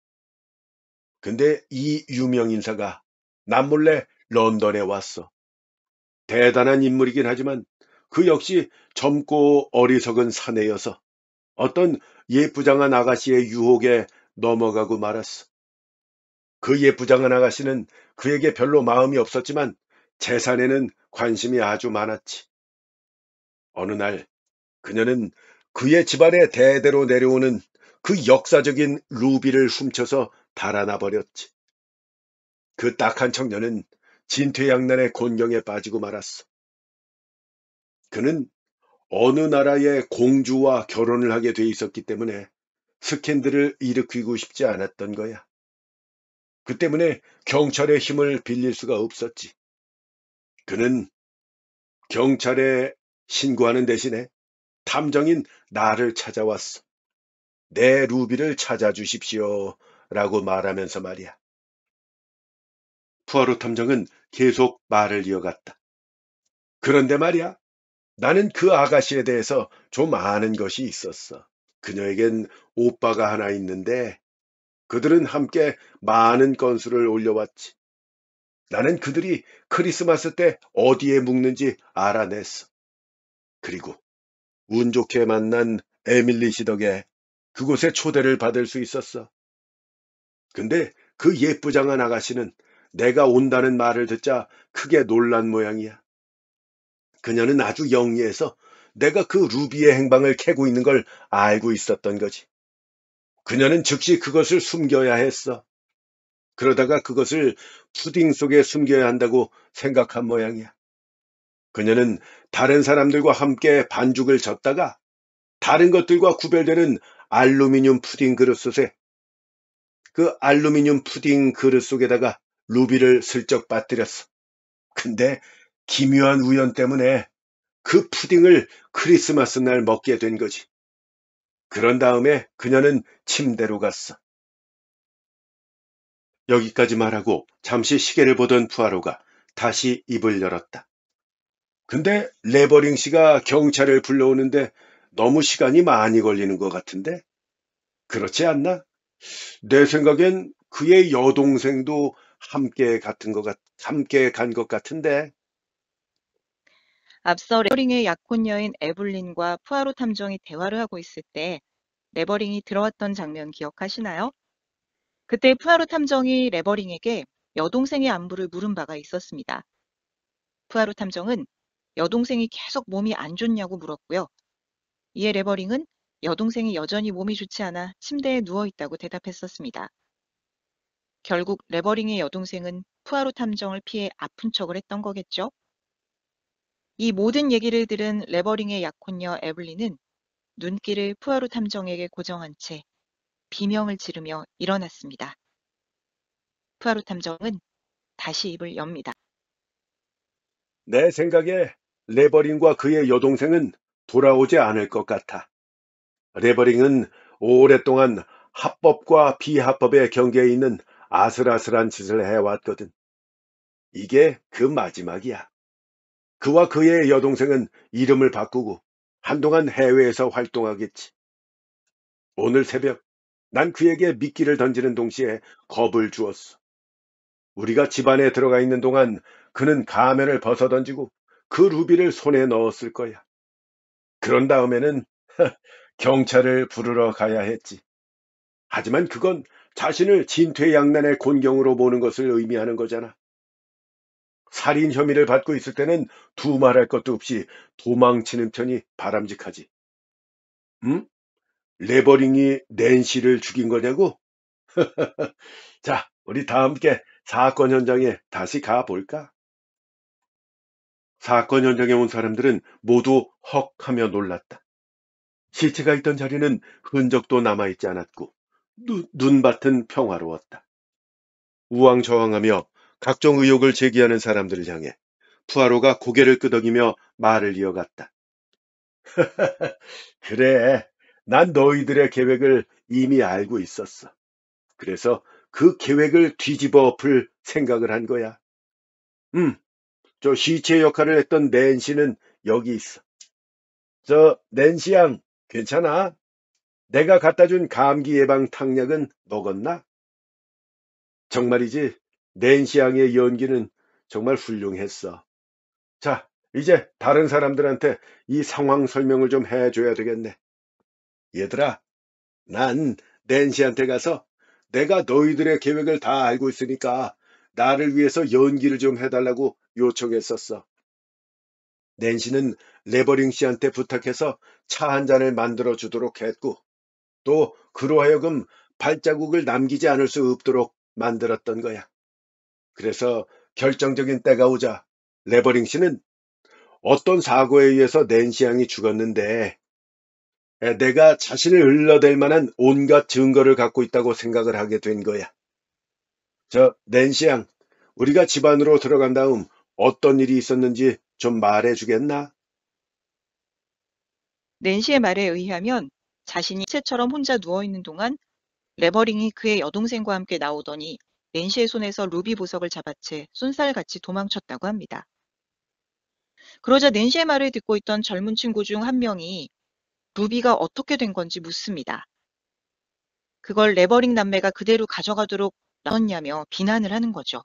근데 이 유명 인사가 남몰래 런던에 왔어. 대단한 인물이긴 하지만 그 역시 젊고 어리석은 사내여서 어떤 예쁘장한 아가씨의 유혹에 넘어가고 말았어. 그 예쁘장한 아가씨는 그에게 별로 마음이 없었지만 재산에는 관심이 아주 많았지. 어느 날 그녀는 그의 집안에 대대로 내려오는 그 역사적인 루비를 훔쳐서 달아나 버렸지. 그 딱한 청년은 진퇴양난의 곤경에 빠지고 말았어. 그는 어느 나라의 공주와 결혼을 하게 돼 있었기 때문에 스캔들을 일으키고 싶지 않았던 거야. 그 때문에 경찰의 힘을 빌릴 수가 없었지. 그는 경찰에 신고하는 대신에 탐정인 나를 찾아왔어. 내 루비를 찾아주십시오. 라고 말하면서 말이야. 푸아로 탐정은 계속 말을 이어갔다. 그런데 말이야, 나는 그 아가씨에 대해서 좀 아는 것이 있었어. 그녀에겐 오빠가 하나 있는데 그들은 함께 많은 건수를 올려왔지. 나는 그들이 크리스마스 때 어디에 묵는지 알아냈어. 그리고 운 좋게 만난 에밀리 씨 덕에 그곳에 초대를 받을 수 있었어. 근데 그 예쁘장한 아가씨는 내가 온다는 말을 듣자 크게 놀란 모양이야. 그녀는 아주 영리해서 내가 그 루비의 행방을 캐고 있는 걸 알고 있었던 거지. 그녀는 즉시 그것을 숨겨야 했어. 그러다가 그것을 푸딩 속에 숨겨야 한다고 생각한 모양이야. 그녀는 다른 사람들과 함께 반죽을 젓다가 다른 것들과 구별되는 알루미늄 푸딩 그릇 속에 그 알루미늄 푸딩 그릇 속에다가 루비를 슬쩍 빠뜨렸어. 근데 기묘한 우연 때문에 그 푸딩을 크리스마스 날 먹게 된 거지. 그런 다음에 그녀는 침대로 갔어. 여기까지 말하고 잠시 시계를 보던 푸아로가 다시 입을 열었다. 근데 레버링 씨가 경찰을 불러오는데 너무 시간이 많이 걸리는 것 같은데? 그렇지 않나? 내 생각엔 그의 여동생도 함께 간 것 같은데. 앞서 레버링의 약혼녀인 에블린과 푸아로 탐정이 대화를 하고 있을 때 레버링이 들어왔던 장면 기억하시나요? 그때 푸아로 탐정이 레버링에게 여동생의 안부를 물은 바가 있었습니다. 푸아로 탐정은 여동생이 계속 몸이 안 좋냐고 물었고요. 이에 레버링은 여동생이 여전히 몸이 좋지 않아 침대에 누워 있다고 대답했었습니다. 결국 레버링의 여동생은 푸아로 탐정을 피해 아픈 척을 했던 거겠죠? 이 모든 얘기를 들은 레버링의 약혼녀 에블린은 눈길을 푸아로 탐정에게 고정한 채 비명을 지르며 일어났습니다. 푸아로 탐정은 다시 입을 엽니다. 내 생각에 레버링과 그의 여동생은 돌아오지 않을 것 같아. 레버링은 오랫동안 합법과 비합법의 경계에 있는 아슬아슬한 짓을 해왔거든. 이게 그 마지막이야. 그와 그의 여동생은 이름을 바꾸고 한동안 해외에서 활동하겠지. 오늘 새벽 난 그에게 미끼를 던지는 동시에 겁을 주었어. 우리가 집 안에 들어가 있는 동안 그는 가면을 벗어던지고 그 루비를 손에 넣었을 거야. 그런 다음에는 경찰을 부르러 가야 했지. 하지만 그건 자신을 진퇴양난의 곤경으로 보는 것을 의미하는 거잖아. 살인 혐의를 받고 있을 때는 두말할 것도 없이 도망치는 편이 바람직하지. 응? 레버링이 낸시를 죽인 거냐고? 자, 우리 다 함께 사건 현장에 다시 가볼까? 사건 현장에 온 사람들은 모두 헉 하며 놀랐다. 시체가 있던 자리는 흔적도 남아있지 않았고 눈밭은 평화로웠다. 우왕좌왕하며 각종 의혹을 제기하는 사람들을 향해 푸아로가 고개를 끄덕이며 말을 이어갔다. 그래, 난 너희들의 계획을 이미 알고 있었어. 그래서 그 계획을 뒤집어 엎을 생각을 한 거야. 음, 저 시체 역할을 했던 낸시는 여기 있어. 저 낸시 양, 괜찮아? 내가 갖다 준 감기 예방 탕약은 먹었나? 정말이지, 낸시 양의 연기는 정말 훌륭했어. 자, 이제 다른 사람들한테 이 상황 설명을 좀 해줘야 되겠네. 얘들아, 난 낸시한테 가서 내가 너희들의 계획을 다 알고 있으니까 나를 위해서 연기를 좀 해달라고 요청했었어. 낸시는 레버링 씨한테 부탁해서 차 한 잔을 만들어 주도록 했고, 또 그로 하여금 발자국을 남기지 않을 수 없도록 만들었던 거야. 그래서 결정적인 때가 오자 레버링 씨는 어떤 사고에 의해서 낸시 양이 죽었는데 내가 자신을 을러댈 만한 온갖 증거를 갖고 있다고 생각을 하게 된 거야. 저 낸시 양, 우리가 집 안으로 들어간 다음 어떤 일이 있었는지 좀 말해 주겠나? 낸시의 말에 의하면 자신이 시체처럼 혼자 누워있는 동안 레버링이 그의 여동생과 함께 나오더니 낸시의 손에서 루비 보석을 잡아채 쏜살같이 도망쳤다고 합니다. 그러자 낸시의 말을 듣고 있던 젊은 친구 중 한 명이 루비가 어떻게 된 건지 묻습니다. 그걸 레버링 남매가 그대로 가져가도록 놔뒀냐며 비난을 하는 거죠.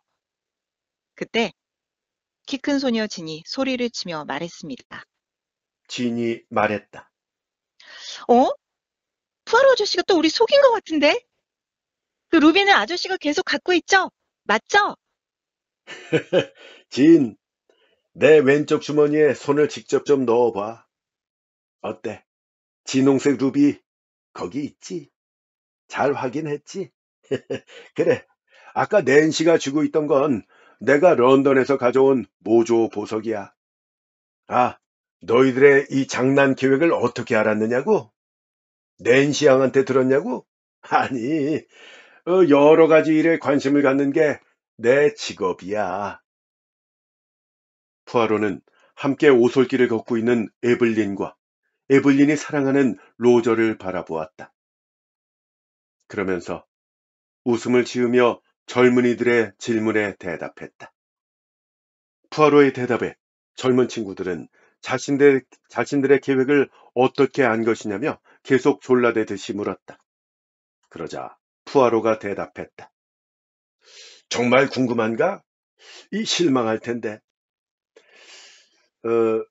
그때 키 큰 소녀 진이 소리를 치며 말했습니다. 진이 말했다. 어? 푸아로 아저씨가 또 우리 속인 것 같은데? 그 루비는 아저씨가 계속 갖고 있죠? 맞죠? 진, 내 왼쪽 주머니에 손을 직접 좀 넣어봐. 어때? 진홍색 루비 거기 있지? 잘 확인했지? 그래. 아까 낸시가 쥐고 있던 건 내가 런던에서 가져온 모조 보석이야. 아, 너희들의 이 장난 계획을 어떻게 알았느냐고? 낸시 양한테 들었냐고? 아니, 여러 가지 일에 관심을 갖는 게 내 직업이야. 푸아로는 함께 오솔길을 걷고 있는 에블린과 에블린이 사랑하는 로저를 바라보았다. 그러면서 웃음을 지으며 젊은이들의 질문에 대답했다. 푸아로의 대답에 젊은 친구들은 자신들의 계획을 어떻게 안 것이냐며 계속 졸라대듯이 물었다. 그러자 푸아로가 대답했다. 정말 궁금한가? 이 실망할 텐데.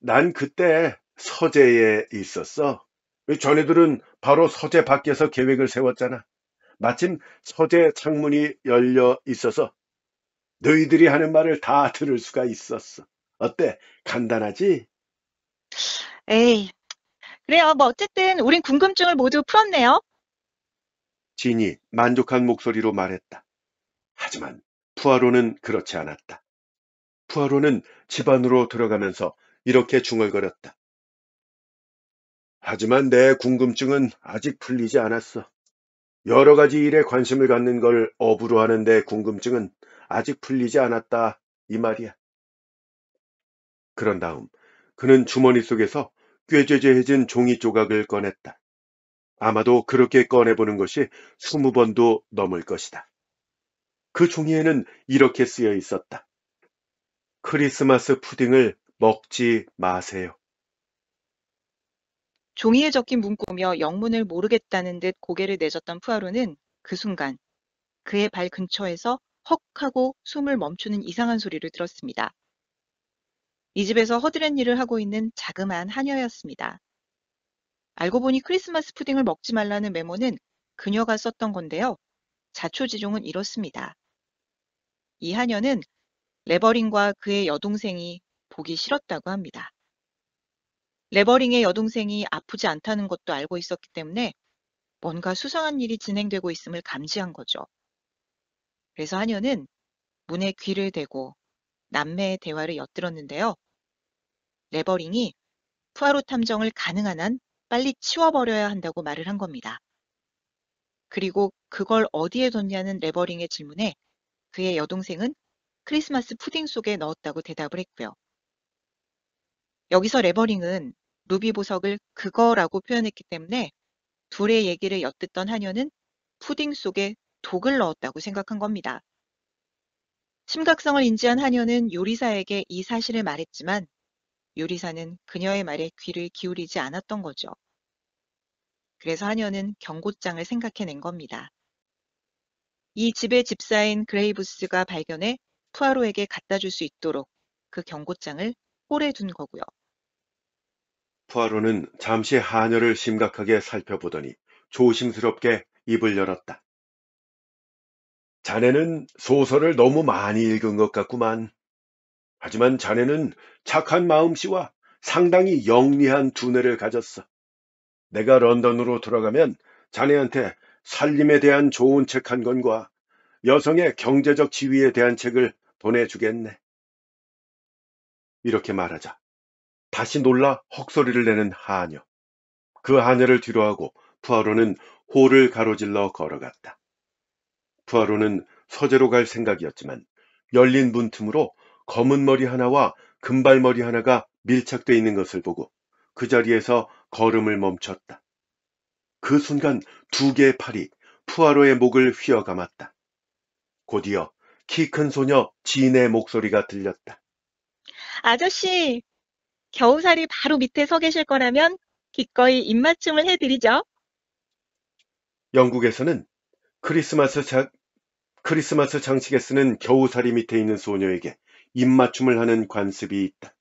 난 그때 서재에 있었어. 전애들은 바로 서재 밖에서 계획을 세웠잖아. 마침 서재 창문이 열려 있어서 너희들이 하는 말을 다 들을 수가 있었어. 어때? 간단하지? 에이, 그래요. 뭐 어쨌든 우린 궁금증을 모두 풀었네요. 진이 만족한 목소리로 말했다. 하지만 푸아로는 그렇지 않았다. 푸아로는 집 안으로 들어가면서 이렇게 중얼거렸다. 하지만 내 궁금증은 아직 풀리지 않았어. 여러 가지 일에 관심을 갖는 걸 업으로 하는 내 궁금증은 아직 풀리지 않았다. 이 말이야. 그런 다음 그는 주머니 속에서 꾀죄죄해진 종이 조각을 꺼냈다. 아마도 그렇게 꺼내보는 것이 20번도 넘을 것이다. 그 종이에는 이렇게 쓰여 있었다. 크리스마스 푸딩을 먹지 마세요. 종이에 적힌 문구며 영문을 모르겠다는 듯 고개를 내젓던 푸아로는 그 순간 그의 발 근처에서 헉 하고 숨을 멈추는 이상한 소리를 들었습니다. 이 집에서 허드렛 일을 하고 있는 자그마한 하녀였습니다. 알고 보니 크리스마스 푸딩을 먹지 말라는 메모는 그녀가 썼던 건데요. 자초지종은 이렇습니다. 이 하녀는 레버링과 그의 여동생이 보기 싫었다고 합니다. 레버링의 여동생이 아프지 않다는 것도 알고 있었기 때문에 뭔가 수상한 일이 진행되고 있음을 감지한 거죠. 그래서 하녀는 문에 귀를 대고 남매의 대화를 엿들었는데요. 레버링이 푸아로 탐정을 가능한 한 빨리 치워버려야 한다고 말을 한 겁니다. 그리고 그걸 어디에 뒀냐는 레버링의 질문에 그의 여동생은 크리스마스 푸딩 속에 넣었다고 대답을 했고요. 여기서 레버링은 루비 보석을 그거라고 표현했기 때문에 둘의 얘기를 엿듣던 하녀는 푸딩 속에 독을 넣었다고 생각한 겁니다. 심각성을 인지한 하녀는 요리사에게 이 사실을 말했지만 요리사는 그녀의 말에 귀를 기울이지 않았던 거죠. 그래서 하녀는 경고장을 생각해낸 겁니다. 이 집의 집사인 그레이브스가 발견해 푸아로에게 갖다 줄 수 있도록 그 경고장을 홀에 둔 거고요. 푸아로는 잠시 하녀를 심각하게 살펴보더니 조심스럽게 입을 열었다. 자네는 소설을 너무 많이 읽은 것 같구만. 하지만 자네는 착한 마음씨와 상당히 영리한 두뇌를 가졌어. 내가 런던으로 돌아가면 자네한테 살림에 대한 좋은 책 한 권과 여성의 경제적 지위에 대한 책을 보내주겠네. 이렇게 말하자 다시 놀라 헉소리를 내는 하녀. 그 하녀를 뒤로하고 푸아로는 홀을 가로질러 걸어갔다. 푸아로는 서재로 갈 생각이었지만 열린 문틈으로 검은 머리 하나와 금발머리 하나가 밀착되어 있는 것을 보고 그 자리에서 걸음을 멈췄다. 그 순간 두 개의 팔이 푸아로의 목을 휘어감았다. 곧이어 키 큰 소녀 진의 목소리가 들렸다. 아저씨, 겨우살이 바로 밑에 서 계실 거라면 기꺼이 입맞춤을 해드리죠. 영국에서는 크리스마스 장식에 쓰는 겨우살이 밑에 있는 소녀에게 입맞춤을 하는 관습이 있다.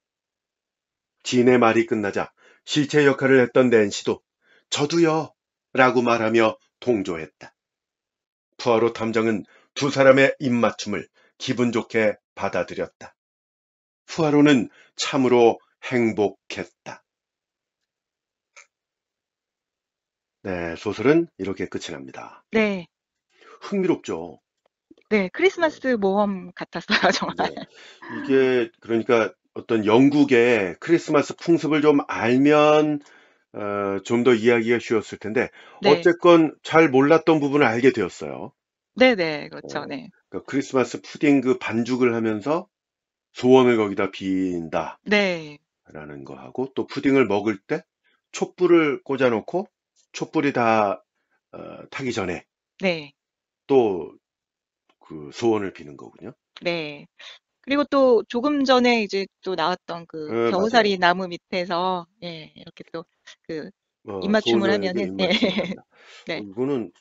진의 말이 끝나자 실체 역할을 했던 낸시도 저도요 라고 말하며 동조했다. 푸아로 탐정은 두 사람의 입맞춤을 기분 좋게 받아들였다. 푸아로는 참으로 행복했다. 네, 소설은 이렇게 끝이 납니다. 네, 흥미롭죠? 네, 네, 크리스마스 모험 같았어요, 정말. 네. 이게 그러니까 어떤 영국의 크리스마스 풍습을 좀 알면 좀 더 이해하기가 쉬웠을 텐데 네, 어쨌건 잘 몰랐던 부분을 알게 되었어요. 네네, 그렇죠, 어, 네. 그러니까 크리스마스 푸딩 그 반죽을 하면서 소원을 거기다 빈다라는 네, 거하고 또 푸딩을 먹을 때 촛불을 꽂아놓고 촛불이 다 타기 전에 네, 또 그 소원을 비는 거군요. 네. 그리고 또 조금 전에 이제 또 나왔던 그 맞아요. 겨우살이 나무 밑에서, 예, 이렇게 또 그 입맞춤을 소녀에게 하면은, 예, 입맞춤을 한다. 네. 이거는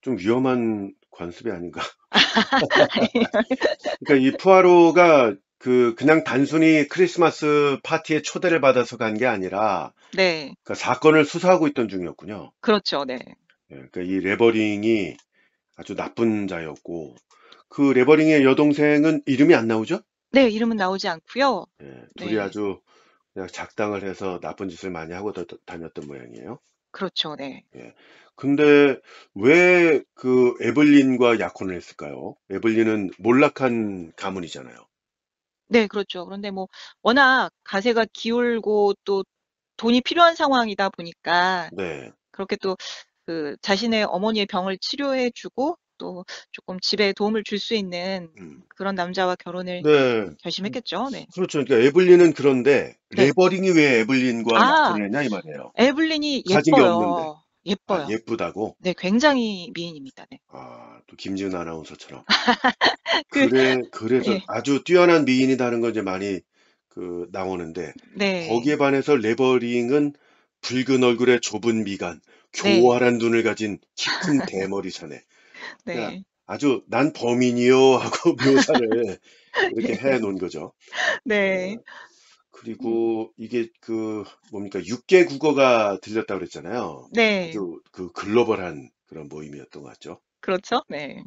좀 위험한 관습이 아닌가. 그러니까 이 푸아로가 그냥 단순히 크리스마스 파티에 초대를 받아서 간 게 아니라 네, 그러니까 사건을 수사하고 있던 중이었군요. 그렇죠, 네. 예, 그러니까 이 레버링이 아주 나쁜 자였고 그 레버링의 여동생은 이름이 안 나오죠? 네, 이름은 나오지 않고요. 예, 둘이 네, 아주 그냥 작당을 해서 나쁜 짓을 많이 하고 다녔던 모양이에요. 그렇죠, 네. 예. 근데 왜 그 에블린과 약혼을 했을까요? 에블린은 몰락한 가문이잖아요. 네, 그렇죠. 그런데 뭐 워낙 가세가 기울고 또 돈이 필요한 상황이다 보니까 네. 그렇게 또 그 자신의 어머니의 병을 치료해주고 또 조금 집에 도움을 줄 수 있는 음. 그런 남자와 결혼을 네. 결심했겠죠. 네. 그렇죠. 그러니까 에블린은 그런데 네. 레버링이 왜 에블린과 아, 약혼을 했냐 이 말이에요. 에블린이 가진 게 없는데. 예뻐요. 아, 예뻐요. 예쁘다고? 네, 굉장히 미인입니다. 네. 또 김지은 아나운서처럼. 그, 그래서 예, 아주 뛰어난 미인이라는 건 이제 많이 나오는데 네, 거기에 반해서 레버링은 붉은 얼굴에 좁은 미간, 네, 교활한 눈을 가진 키 큰 대머리 사내. 그러니까 네, 아주 난 범인이요 하고 묘사를 이렇게 해 놓은 거죠. 네, 어, 그리고 이게 뭡니까 6개 국어가 들렸다고 그랬잖아요. 네, 아주 글로벌한 그런 모임이었던 것 같죠. 그렇죠. 네,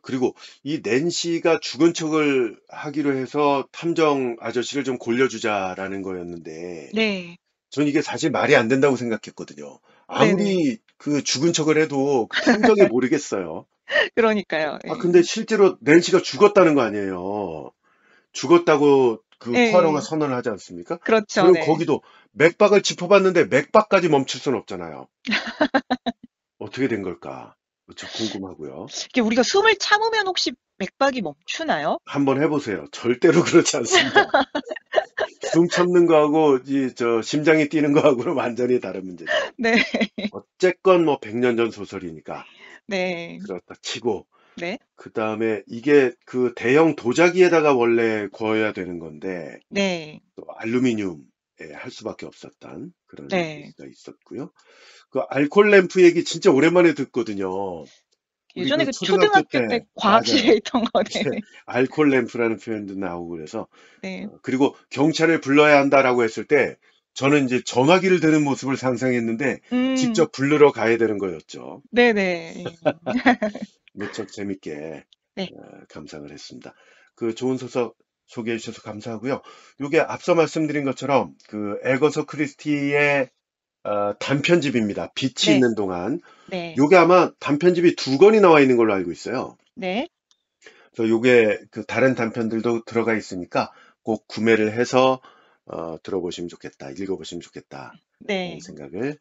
그리고 이 낸시가 죽은 척을 하기로 해서 탐정 아저씨를 좀 골려주자라는 거였는데 네, 전 이게 사실 말이 안 된다고 생각했거든요. 네, 네. 아무리 그 죽은 척을 해도 그 탐정이 모르겠어요. 그러니까요. 예, 근데 실제로 낸시가 죽었다는 거 아니에요. 죽었다고 그 푸아로가 예, 선언을 하지 않습니까? 그렇죠. 그럼 네. 거기도 맥박을 짚어봤는데 맥박까지 멈출 수는 없잖아요. 어떻게 된 걸까? 저 궁금하고요. 이게 우리가 숨을 참으면 혹시 맥박이 멈추나요? 한번 해보세요. 절대로 그렇지 않습니다. 숨 참는 거하고 심장이 뛰는 거하고는 완전히 다른 문제죠. 네. 어쨌건 뭐 100년 전 소설이니까 네. 그렇다 치고 네. 그다음에 이게 그 대형 도자기에다가 원래 구워야 되는 건데 네. 또 알루미늄에 할 수밖에 없었던 그런 네. 얘기가 있었고요. 그 알콜 램프 얘기 진짜 오랜만에 듣거든요. 우리 예전에 그 그 초등학교 초등학교 때 때 과학실에 맞아요. 있던 거네. 이제 알콜 램프라는 표현도 나오고 그래서 네. 그리고 경찰을 불러야 한다라고 했을 때 저는 이제 전화기를 드는 모습을 상상했는데 음. 직접 부르러 가야 되는 거였죠. 네네. 무척 재밌게 네. 감상을 했습니다. 그 좋은 소설 소개해 주셔서 감사하고요. 요게 앞서 말씀드린 것처럼 그 에거서 크리스티의 단편집입니다. 빛이 네. 있는 동안. 네. 요게 아마 단편집이 2권이 나와 있는 걸로 알고 있어요. 네. 그래서 요게 그 다른 단편들도 들어가 있으니까 꼭 구매를 해서 들어보시면 좋겠다, 읽어보시면 좋겠다 하는 네. 생각을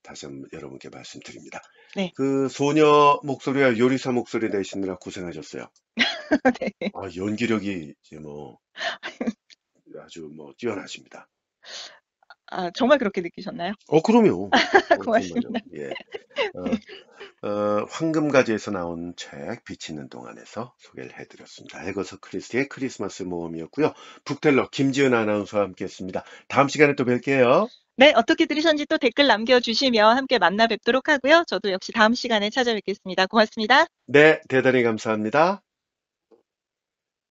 다시 한번 여러분께 말씀드립니다. 네. 그 소녀 목소리와 요리사 목소리 내시느라 고생하셨어요. 네. 연기력이 이제 뭐 아주 뭐 뛰어나십니다. 아, 정말 그렇게 느끼셨나요? 그럼요. 정말요. 고맙습니다. 예. 황금가지에서 나온 책, 빛이 있는 동안에서 소개를 해드렸습니다. 에거서 크리스티의 크리스마스 모험이었고요. 북텔러 김지은 아나운서와 함께 했습니다. 다음 시간에 또 뵐게요. 네, 어떻게 들으셨는지 또 댓글 남겨주시면 함께 만나 뵙도록 하고요. 저도 역시 다음 시간에 찾아뵙겠습니다. 고맙습니다. 네, 대단히 감사합니다.